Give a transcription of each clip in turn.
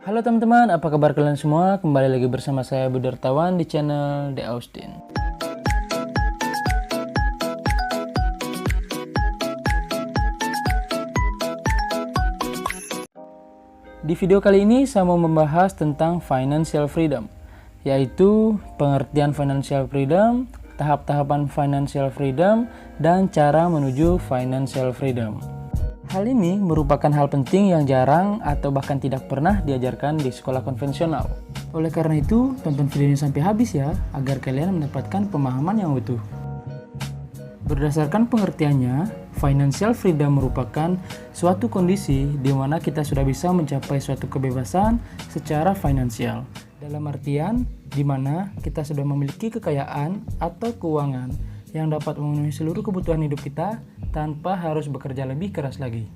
Halo teman-teman, apa kabar kalian semua? Kembali lagi bersama saya Budi Dartawan di channel The Austin. Di video kali ini saya mau membahas tentang financial freedom, yaitu pengertian financial freedom, tahap-tahapan financial freedom, dan cara menuju financial freedom. Hal ini merupakan hal penting yang jarang atau bahkan tidak pernah diajarkan di sekolah konvensional. Oleh karena itu, tonton video ini sampai habis ya, agar kalian mendapatkan pemahaman yang utuh. Berdasarkan pengertiannya, financial freedom merupakan suatu kondisi di mana kita sudah bisa mencapai suatu kebebasan secara finansial. Dalam artian, di mana kita sudah memiliki kekayaan atau keuangan yang dapat memenuhi seluruh kebutuhan hidup kita tanpa harus bekerja lebih keras lagi.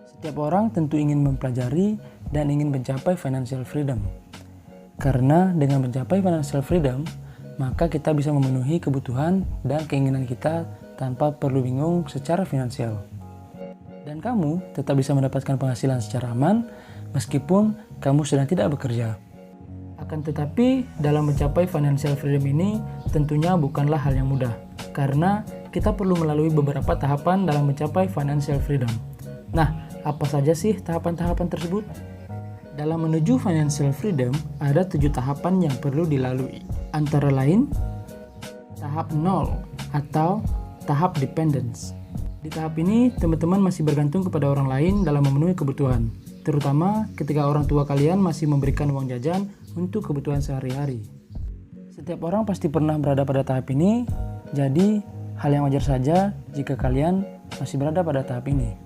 Setiap orang tentu ingin mempelajari dan ingin mencapai financial freedom. Karena dengan mencapai financial freedom, maka kita bisa memenuhi kebutuhan dan keinginan kita tanpa perlu bingung secara finansial. Dan kamu tetap bisa mendapatkan penghasilan secara aman meskipun kamu sedang tidak bekerja. Akan tetapi, dalam mencapai financial freedom ini tentunya bukanlah hal yang mudah, karena kita perlu melalui beberapa tahapan dalam mencapai financial freedom. Nah, apa saja sih tahapan-tahapan tersebut? Dalam menuju financial freedom, ada 7 tahapan yang perlu dilalui. Antara lain, tahap 0 atau tahap dependence. Di tahap ini, teman-teman masih bergantung kepada orang lain dalam memenuhi kebutuhan, terutama ketika orang tua kalian masih memberikan uang jajan untuk kebutuhan sehari-hari. Setiap orang pasti pernah berada pada tahap ini, jadi hal yang wajar saja jika kalian masih berada pada tahap ini.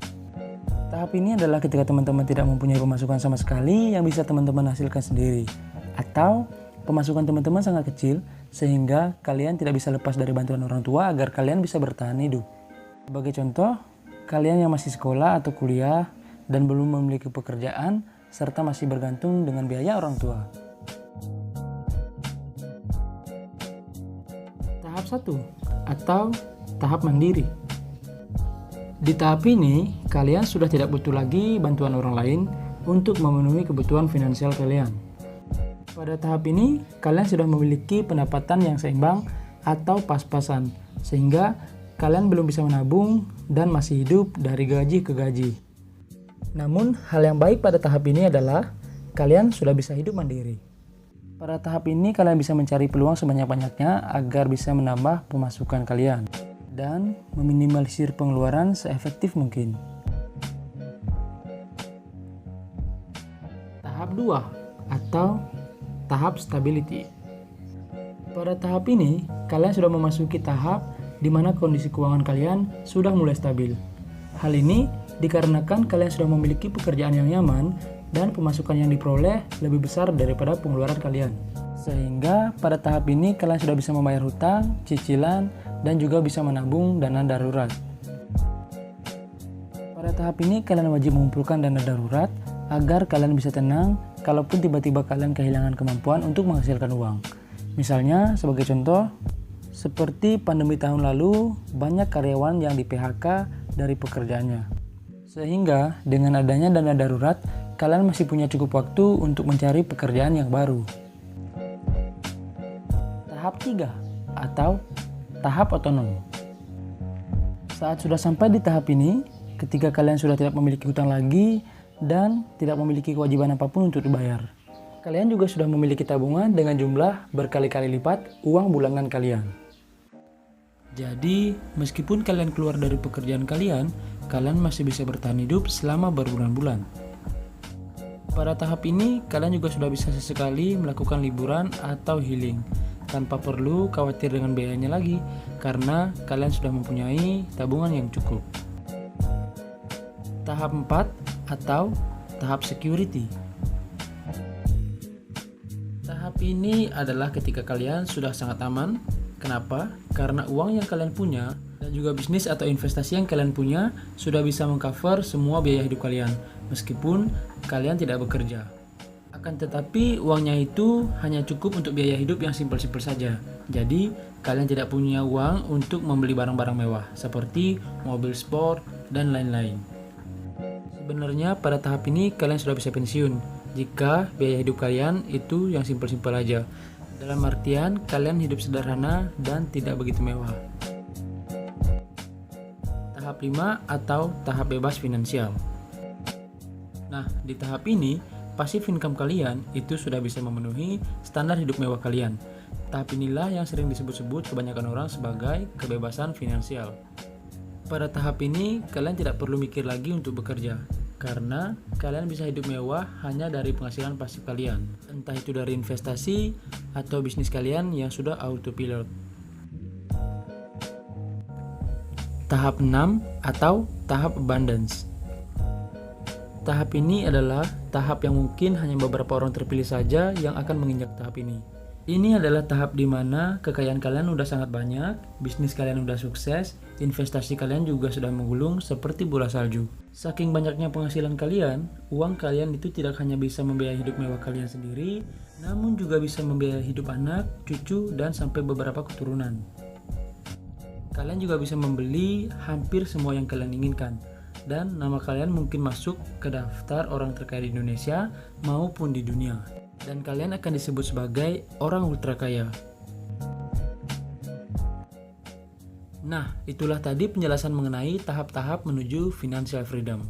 Tahap ini adalah ketika teman-teman tidak mempunyai pemasukan sama sekali yang bisa teman-teman hasilkan sendiri, atau pemasukan teman-teman sangat kecil sehingga kalian tidak bisa lepas dari bantuan orang tua agar kalian bisa bertahan hidup. Sebagai contoh, kalian yang masih sekolah atau kuliah dan belum memiliki pekerjaan serta masih bergantung dengan biaya orang tua. Tahap 1 atau tahap mandiri. Di tahap ini, kalian sudah tidak butuh lagi bantuan orang lain untuk memenuhi kebutuhan finansial kalian. Pada tahap ini, kalian sudah memiliki pendapatan yang seimbang atau pas-pasan, sehingga kalian belum bisa menabung dan masih hidup dari gaji ke gaji. Namun, hal yang baik pada tahap ini adalah kalian sudah bisa hidup mandiri. Pada tahap ini, kalian bisa mencari peluang sebanyak-banyaknya agar bisa menambah pemasukan kalian dan meminimalisir pengeluaran seefektif mungkin. Tahap 2 atau tahap stability. Pada tahap ini, kalian sudah memasuki tahap di mana kondisi keuangan kalian sudah mulai stabil. Hal ini dikarenakan kalian sudah memiliki pekerjaan yang nyaman dan pemasukan yang diperoleh lebih besar daripada pengeluaran kalian. Sehingga pada tahap ini kalian sudah bisa membayar hutang, cicilan, dan juga bisa menabung dana darurat. Pada tahap ini kalian wajib mengumpulkan dana darurat agar kalian bisa tenang kalaupun tiba-tiba kalian kehilangan kemampuan untuk menghasilkan uang. Misalnya sebagai contoh, seperti pandemi tahun lalu, banyak karyawan yang di-PHK dari pekerjaannya. Sehingga dengan adanya dana darurat, kalian masih punya cukup waktu untuk mencari pekerjaan yang baru. Tahap 3 atau tahap otonom. Saat sudah sampai di tahap ini, ketika kalian sudah tidak memiliki hutang lagi dan tidak memiliki kewajiban apapun untuk dibayar. Kalian juga sudah memiliki tabungan dengan jumlah berkali-kali lipat uang bulanan kalian. Jadi, meskipun kalian keluar dari pekerjaan kalian masih bisa bertahan hidup selama berbulan-bulan. Pada tahap ini, kalian juga sudah bisa sesekali melakukan liburan atau healing tanpa perlu khawatir dengan biayanya lagi karena kalian sudah mempunyai tabungan yang cukup. Tahap 4 atau tahap security. Tahap ini adalah ketika kalian sudah sangat aman. Kenapa? Karena uang yang kalian punya dan juga bisnis atau investasi yang kalian punya sudah bisa mengcover semua biaya hidup kalian meskipun kalian tidak bekerja. Akan tetapi uangnya itu hanya cukup untuk biaya hidup yang simpel-simpel saja. Jadi kalian tidak punya uang untuk membeli barang-barang mewah seperti mobil sport dan lain-lain. Sebenarnya pada tahap ini kalian sudah bisa pensiun, jika biaya hidup kalian itu yang simpel-simpel aja. Dalam artian kalian hidup sederhana dan tidak begitu mewah. Tahap 5 atau tahap bebas finansial. Nah, di tahap ini passive income kalian itu sudah bisa memenuhi standar hidup mewah kalian. Tahap inilah yang sering disebut-sebut kebanyakan orang sebagai kebebasan finansial. Pada tahap ini, kalian tidak perlu mikir lagi untuk bekerja, karena kalian bisa hidup mewah hanya dari penghasilan pasif kalian, entah itu dari investasi atau bisnis kalian yang sudah autopilot. Tahap 6 atau tahap abundance. Tahap ini adalah tahap yang mungkin hanya beberapa orang terpilih saja yang akan menginjak tahap ini. Ini adalah tahap di mana kekayaan kalian udah sangat banyak, bisnis kalian udah sukses, investasi kalian juga sudah menggulung seperti bola salju. Saking banyaknya penghasilan kalian, uang kalian itu tidak hanya bisa membiayai hidup mewah kalian sendiri, namun juga bisa membiayai hidup anak, cucu, dan sampai beberapa keturunan. Kalian juga bisa membeli hampir semua yang kalian inginkan, dan nama kalian mungkin masuk ke daftar orang terkaya di Indonesia maupun di dunia. Dan kalian akan disebut sebagai orang ultra kaya. Nah, itulah tadi penjelasan mengenai tahap-tahap menuju financial freedom.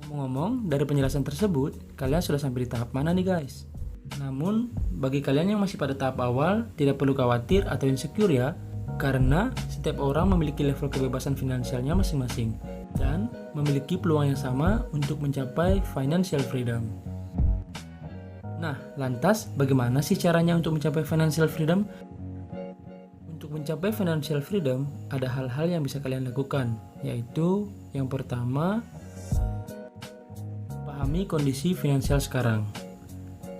Ngomong-ngomong, dari penjelasan tersebut, kalian sudah sampai di tahap mana nih guys? Namun, bagi kalian yang masih pada tahap awal, tidak perlu khawatir atau insecure ya, karena setiap orang memiliki level kebebasan finansialnya masing-masing dan memiliki peluang yang sama untuk mencapai financial freedom. Nah, lantas bagaimana sih caranya untuk mencapai financial freedom? Untuk mencapai financial freedom, ada hal-hal yang bisa kalian lakukan, yaitu yang pertama, pahami kondisi finansial sekarang.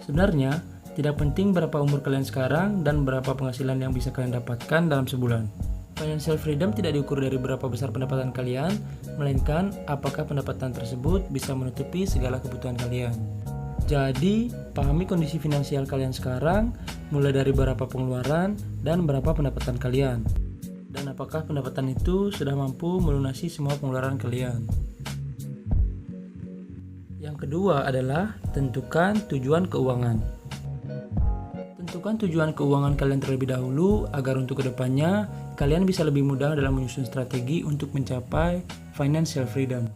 Sebenarnya, tidak penting berapa umur kalian sekarang dan berapa penghasilan yang bisa kalian dapatkan dalam sebulan. Financial freedom tidak diukur dari berapa besar pendapatan kalian, melainkan apakah pendapatan tersebut bisa menutupi segala kebutuhan kalian. Jadi, pahami kondisi finansial kalian sekarang, mulai dari berapa pengeluaran dan berapa pendapatan kalian. Dan apakah pendapatan itu sudah mampu melunasi semua pengeluaran kalian. Yang kedua adalah tentukan tujuan keuangan. Tentukan tujuan keuangan kalian terlebih dahulu agar untuk kedepannya kalian bisa lebih mudah dalam menyusun strategi untuk mencapai financial freedom.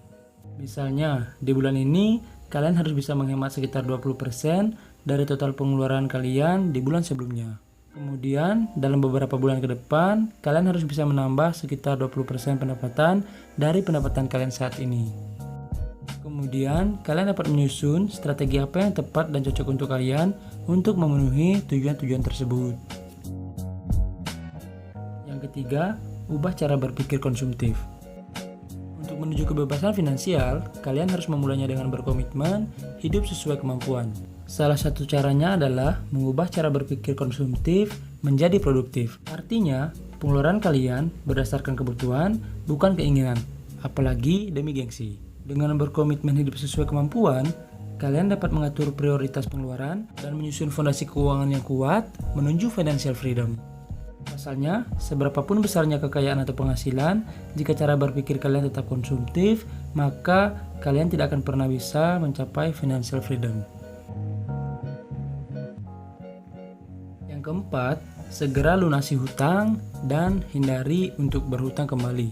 Misalnya, di bulan ini kalian harus bisa menghemat sekitar 20% dari total pengeluaran kalian di bulan sebelumnya. Kemudian, dalam beberapa bulan ke depan, kalian harus bisa menambah sekitar 20% pendapatan dari pendapatan kalian saat ini. Kemudian, kalian dapat menyusun strategi apa yang tepat dan cocok untuk kalian untuk memenuhi tujuan-tujuan tersebut. Yang ketiga, ubah cara berpikir konsumtif. Untuk menuju kebebasan finansial, kalian harus memulainya dengan berkomitmen hidup sesuai kemampuan. Salah satu caranya adalah mengubah cara berpikir konsumtif menjadi produktif. Artinya, pengeluaran kalian berdasarkan kebutuhan, bukan keinginan, apalagi demi gengsi. Dengan berkomitmen hidup sesuai kemampuan, kalian dapat mengatur prioritas pengeluaran dan menyusun fondasi keuangan yang kuat menuju financial freedom. Pasalnya, seberapapun besarnya kekayaan atau penghasilan, jika cara berpikir kalian tetap konsumtif, maka kalian tidak akan pernah bisa mencapai financial freedom. Yang keempat, segera lunasi hutang dan hindari untuk berhutang kembali.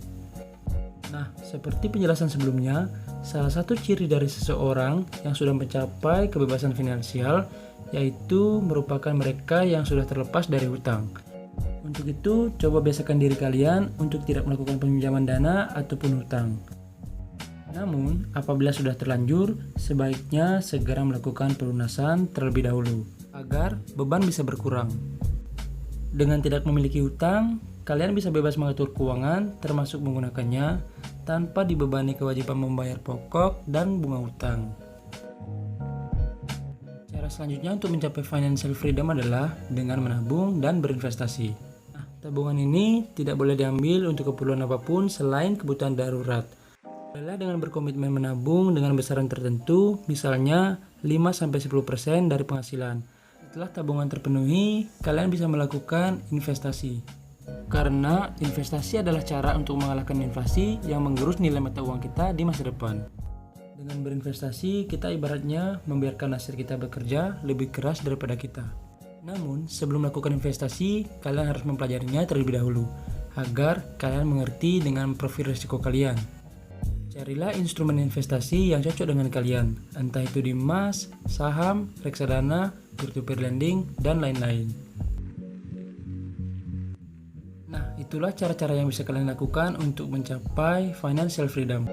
Nah, seperti penjelasan sebelumnya, salah satu ciri dari seseorang yang sudah mencapai kebebasan finansial yaitu merupakan mereka yang sudah terlepas dari hutang. Untuk itu, coba biasakan diri kalian untuk tidak melakukan peminjaman dana ataupun hutang. Namun, apabila sudah terlanjur, sebaiknya segera melakukan pelunasan terlebih dahulu, agar beban bisa berkurang. Dengan tidak memiliki hutang, kalian bisa bebas mengatur keuangan, termasuk menggunakannya, tanpa dibebani kewajiban membayar pokok dan bunga hutang. Cara selanjutnya untuk mencapai financial freedom adalah dengan menabung dan berinvestasi. Tabungan ini tidak boleh diambil untuk keperluan apapun selain kebutuhan darurat. Mulailah dengan berkomitmen menabung dengan besaran tertentu, misalnya 5-10% dari penghasilan. Setelah tabungan terpenuhi, kalian bisa melakukan investasi. Karena investasi adalah cara untuk mengalahkan inflasi yang menggerus nilai mata uang kita di masa depan. Dengan berinvestasi, kita ibaratnya membiarkan aset kita bekerja lebih keras daripada kita. Namun, sebelum melakukan investasi, kalian harus mempelajarinya terlebih dahulu, agar kalian mengerti dengan profil risiko kalian. Carilah instrumen investasi yang cocok dengan kalian, entah itu di emas, saham, reksadana, peer-to-peer lending, dan lain-lain. Nah, itulah cara-cara yang bisa kalian lakukan untuk mencapai financial freedom.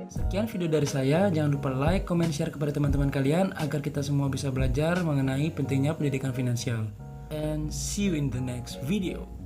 Sekian video dari saya, jangan lupa like, comment, share kepada teman-teman kalian agar kita semua bisa belajar mengenai pentingnya pendidikan finansial. And see you in the next video.